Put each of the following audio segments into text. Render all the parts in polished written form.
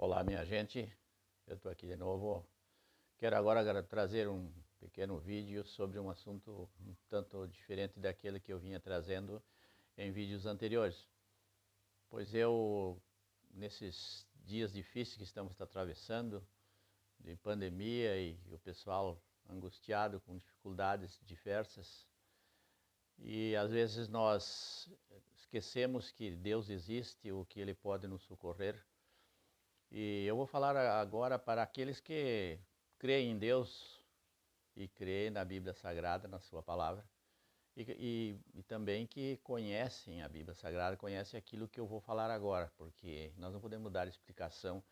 Olá, minha gente, eu estou aqui de novo. Quero agora trazer um pequeno vídeo sobre um assunto um tanto diferente daquele que eu vinha trazendo em vídeos anteriores. Pois nesses dias difíceis que estamos atravessando, de pandemia e o pessoal angustiado com dificuldades diversas, e às vezes nós esquecemos que Deus existe, ou que Ele pode nos socorrer. E eu vou falar agora para aqueles que creem em Deus e creem na Bíblia Sagrada, na sua palavra, e também que conhecem a Bíblia Sagrada, conhecem aquilo que eu vou falar agora, porque nós não podemos dar explicação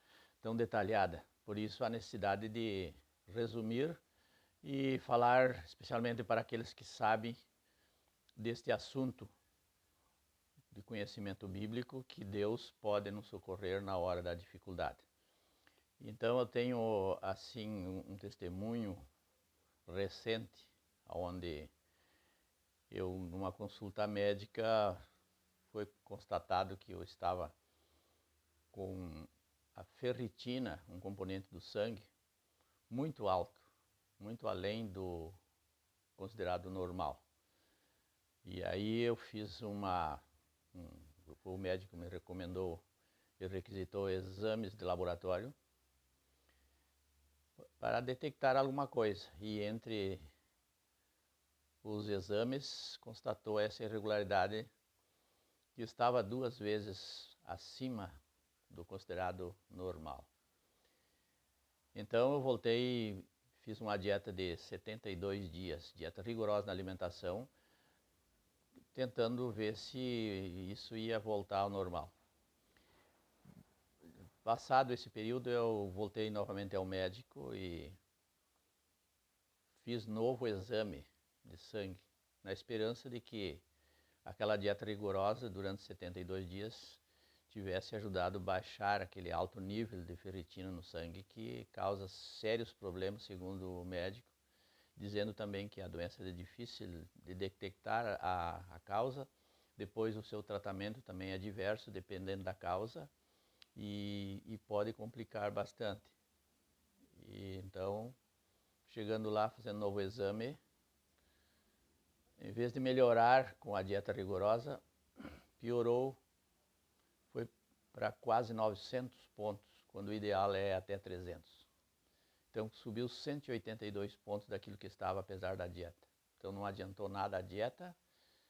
tão detalhada. Por isso a necessidade de resumir e falar especialmente para aqueles que sabem deste assunto de conhecimento bíblico, que Deus pode nos socorrer na hora da dificuldade. Então eu tenho assim um testemunho recente, onde numa consulta médica, foi constatado que eu estava com a ferritina, um componente do sangue, muito alto, muito além do considerado normal. E aí eu fiz o médico me recomendou e requisitou exames de laboratório para detectar alguma coisa, e entre os exames constatou essa irregularidade, que estava 2 vezes acima do considerado normal. Então eu voltei e fiz uma dieta de 72 dias, dieta rigorosa na alimentação, tentando ver se isso ia voltar ao normal. Passado esse período, eu voltei novamente ao médico e fiz novo exame de sangue, na esperança de que aquela dieta rigorosa durante 72 dias tivesse ajudado a baixar aquele alto nível de ferritina no sangue, que causa sérios problemas, segundo o médico, dizendo também que a doença é difícil de detectar a causa. Depois o seu tratamento também é diverso, dependendo da causa, e pode complicar bastante. E então, chegando lá, fazendo novo exame, em vez de melhorar com a dieta rigorosa, piorou, foi para quase 900 pontos, quando o ideal é até 300. Então subiu 182 pontos daquilo que estava, apesar da dieta. Então não adiantou nada a dieta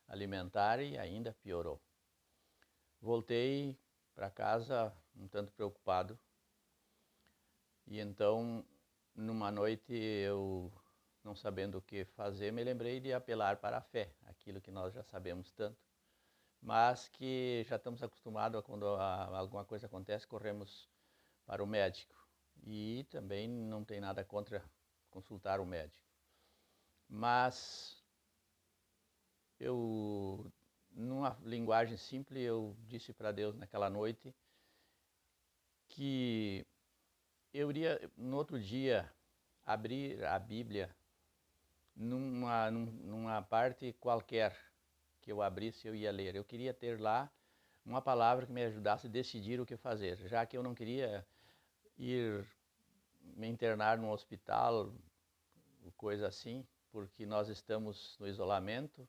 alimentar e ainda piorou. Voltei para casa um tanto preocupado, e então numa noite eu, não sabendo o que fazer, me lembrei de apelar para a fé, aquilo que nós já sabemos tanto, mas que já estamos acostumados a, quando alguma coisa acontece, corremos para o médico. E também não tem nada contra consultar o médico. Mas numa linguagem simples, eu disse para Deus naquela noite que eu iria, no outro dia, abrir a Bíblia numa parte qualquer que eu abrisse, eu ia ler. Eu queria ter lá uma palavra que me ajudasse a decidir o que fazer, já que eu não queria ir me internar num hospital, coisa assim, porque nós estamos no isolamento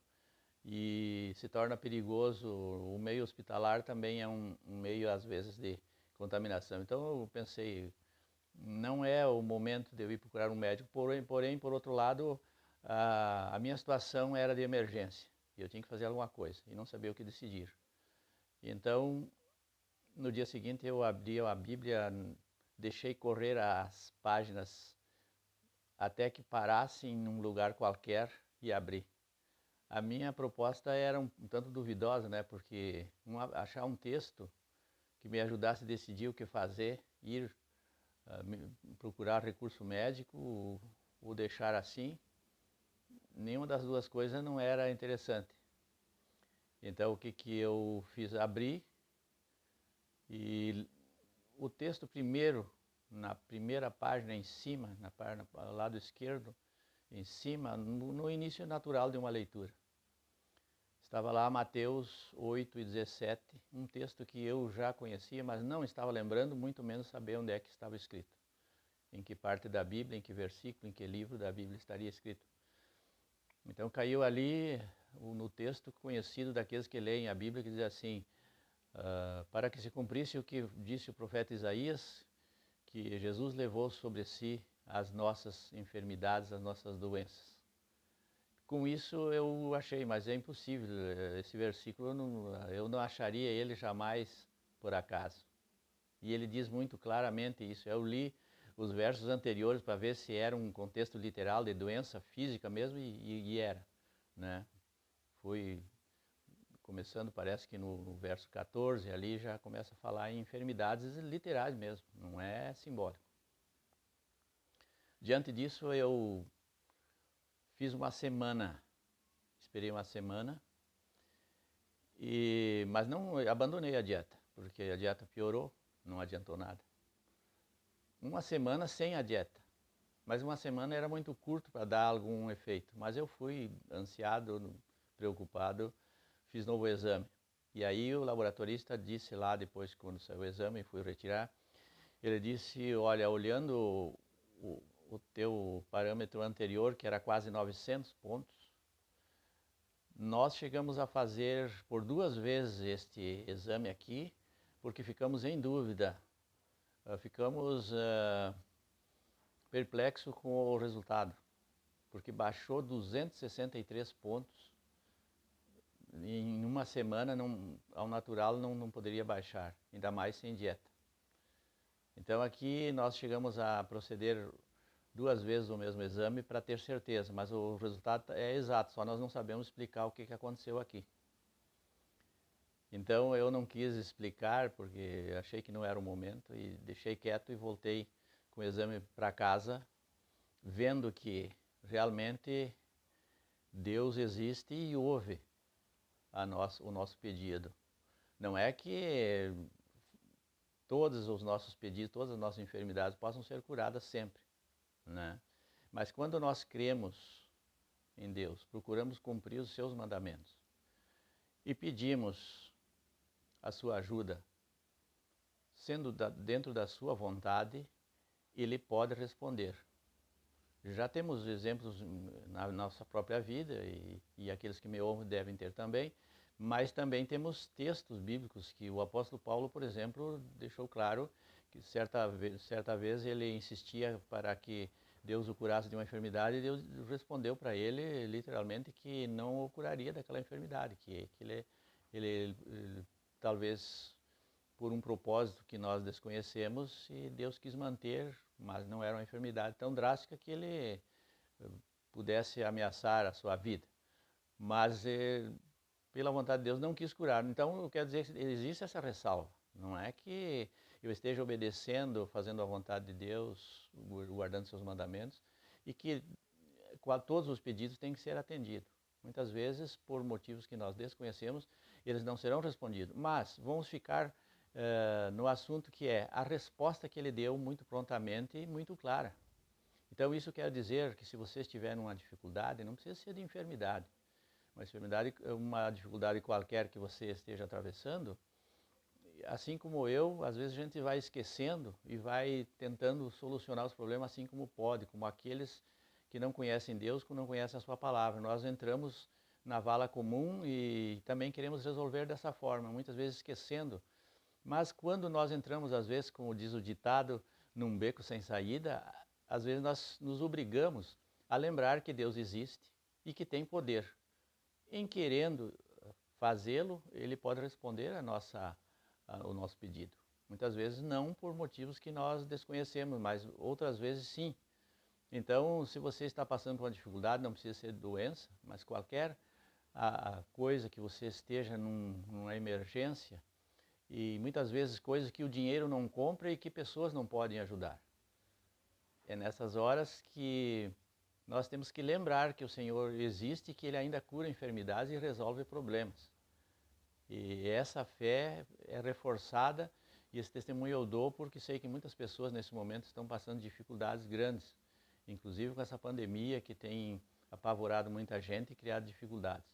e se torna perigoso. O meio hospitalar também é um meio, às vezes, de contaminação. Então eu pensei, não é o momento de eu ir procurar um médico, porém por outro lado, a minha situação era de emergência e eu tinha que fazer alguma coisa e não sabia o que decidir. Então, no dia seguinte eu abri a Bíblia, deixei correr as páginas até que parassem num lugar qualquer e abri. A minha proposta era um tanto duvidosa, né? Porque achar um texto que me ajudasse a decidir o que fazer, ir procurar recurso médico ou deixar assim, nenhuma das duas coisas não era interessante. Então o que eu fiz? Abri, e o texto primeiro, na primeira página em cima, no lado esquerdo, em cima, no início natural de uma leitura, Estava lá Mateus 8:17, um texto que eu já conhecia, mas não estava lembrando, muito menos saber onde é que estava escrito. Em que parte da Bíblia, em que versículo, em que livro da Bíblia estaria escrito. Então caiu ali no texto conhecido daqueles que leem a Bíblia, que diz assim, para que se cumprisse o que disse o profeta Isaías, que Jesus levou sobre si as nossas enfermidades, as nossas doenças. Com isso eu achei, mas é impossível, esse versículo eu não acharia ele jamais por acaso. E ele diz muito claramente isso. Eu li os versos anteriores para ver se era um contexto literal de doença física mesmo, e era, né? Fui começando, parece que no verso 14 ali já começa a falar em enfermidades literais mesmo, não é simbólico. Diante disso eu fiz uma semana, esperei uma semana, mas não abandonei a dieta, porque a dieta piorou, não adiantou nada. Uma semana sem a dieta, mas uma semana era muito curto para dar algum efeito. Mas eu fui ansiado, preocupado, fiz novo exame. E aí o laboratorista disse lá, depois quando saiu o exame, fui retirar, ele disse, olha, olhando o teu parâmetro anterior, que era quase 900 pontos, nós chegamos a fazer por 2 vezes este exame aqui, porque ficamos em dúvida. Ficamos perplexos com o resultado, porque baixou 263 pontos. Em uma semana, ao natural, não poderia baixar, ainda mais sem dieta. Então aqui nós chegamos a proceder 2 vezes o mesmo exame para ter certeza, mas o resultado é exato, só nós não sabemos explicar o que aconteceu aqui. Então eu não quis explicar, porque achei que não era o momento, e deixei quieto e voltei com o exame para casa, vendo que realmente Deus existe e ouve o nosso pedido. Não é que todos os nossos pedidos, todas as nossas enfermidades possam ser curadas sempre, né? Mas quando nós cremos em Deus, procuramos cumprir os seus mandamentos e pedimos a sua ajuda, sendo dentro da sua vontade, Ele pode responder. Já temos exemplos na nossa própria vida, e aqueles que me ouvem devem ter também, mas também temos textos bíblicos que o apóstolo Paulo, por exemplo, deixou claro que certa vez ele insistia para que Deus o curasse de uma enfermidade, e Deus respondeu para ele literalmente que não o curaria daquela enfermidade, que ele talvez por um propósito que nós desconhecemos, e Deus quis manter, mas não era uma enfermidade tão drástica que ele pudesse ameaçar a sua vida. Mas pela vontade de Deus não quis curar. Então eu quero dizer que existe essa ressalva. Não é que eu esteja obedecendo, fazendo a vontade de Deus, guardando seus mandamentos, e que todos os pedidos têm que ser atendidos. Muitas vezes, por motivos que nós desconhecemos, eles não serão respondidos. Mas vamos ficar no assunto que é a resposta que ele deu muito prontamente e muito clara. Então isso quer dizer que se você estiver numa dificuldade, não precisa ser de enfermidade, uma dificuldade qualquer que você esteja atravessando, assim como eu, às vezes a gente vai esquecendo e vai tentando solucionar os problemas assim como pode, como aqueles que não conhecem Deus, que não conhecem a sua palavra. Nós entramos na vala comum e também queremos resolver dessa forma, muitas vezes esquecendo. Mas quando nós entramos, às vezes, como diz o ditado, num beco sem saída, às vezes nós nos obrigamos a lembrar que Deus existe e que tem poder. Em querendo fazê-lo, Ele pode responder o nosso pedido. Muitas vezes não por motivos que nós desconhecemos, mas outras vezes sim. Então, se você está passando por uma dificuldade, não precisa ser doença, mas qualquer coisa que você esteja numa emergência, e muitas vezes coisas que o dinheiro não compra e que pessoas não podem ajudar. É nessas horas que nós temos que lembrar que o Senhor existe e que Ele ainda cura enfermidades e resolve problemas. E essa fé é reforçada, e esse testemunho eu dou porque sei que muitas pessoas nesse momento estão passando dificuldades grandes, inclusive com essa pandemia que tem apavorado muita gente e criado dificuldades.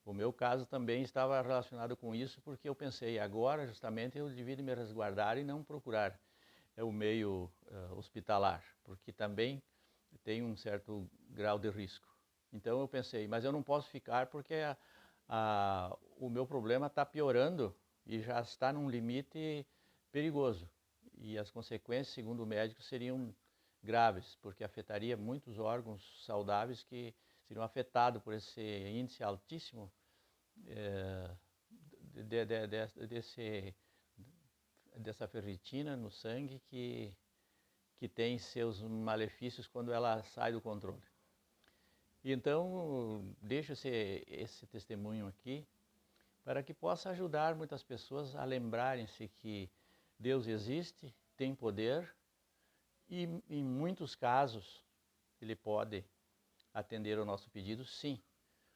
O meu caso também estava relacionado com isso, porque eu pensei, agora justamente eu devia me resguardar e não procurar o meio hospitalar, porque também tem um certo grau de risco. Então eu pensei, mas eu não posso ficar porque o meu problema está piorando e já está num limite perigoso. E as consequências, segundo o médico, seriam graves, porque afetaria muitos órgãos saudáveis que seriam afetados por esse índice altíssimo dessa ferritina no sangue que tem seus malefícios quando ela sai do controle. Então, deixo esse testemunho aqui para que possa ajudar muitas pessoas a lembrarem-se que Deus existe, tem poder e, em muitos casos, Ele pode atender ao nosso pedido, sim.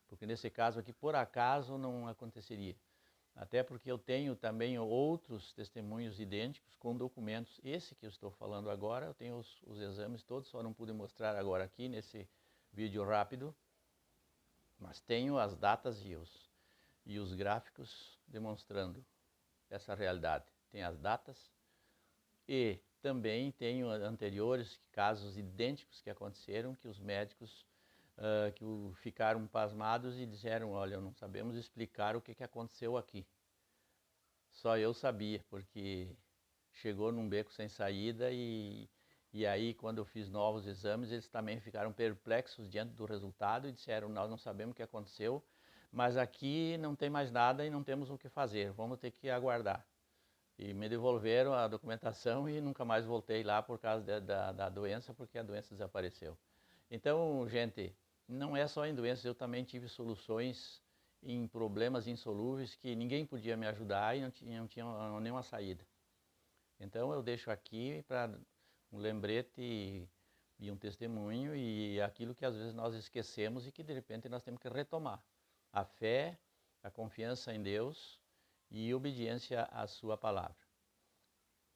Porque nesse caso aqui, por acaso, não aconteceria. Até porque eu tenho também outros testemunhos idênticos com documentos. Esse que eu estou falando agora, eu tenho os exames todos, só não pude mostrar agora aqui nesse vídeo rápido. Mas tenho as datas e os gráficos demonstrando essa realidade. Tem as datas e também tenho anteriores casos idênticos que aconteceram, que os médicos ficaram pasmados e disseram, olha, não sabemos explicar o que aconteceu aqui. Só eu sabia, porque chegou num beco sem saída e aí quando eu fiz novos exames, eles também ficaram perplexos diante do resultado e disseram, nós não sabemos o que aconteceu, mas aqui não tem mais nada e não temos o que fazer, vamos ter que aguardar. E me devolveram a documentação e nunca mais voltei lá por causa da doença, porque a doença desapareceu. Então, gente, não é só em doenças, eu também tive soluções em problemas insolúveis que ninguém podia me ajudar e não tinha nenhuma saída. Então eu deixo aqui para um lembrete e um testemunho e aquilo que às vezes nós esquecemos e que de repente nós temos que retomar. A fé, a confiança em Deus e obediência à sua palavra.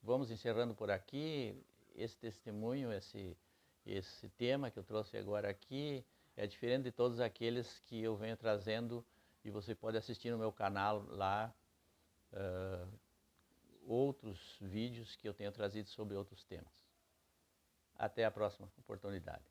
Vamos encerrando por aqui esse testemunho, esse tema que eu trouxe agora aqui é diferente de todos aqueles que eu venho trazendo e você pode assistir no meu canal lá outros vídeos que eu tenho trazido sobre outros temas. Até a próxima oportunidade.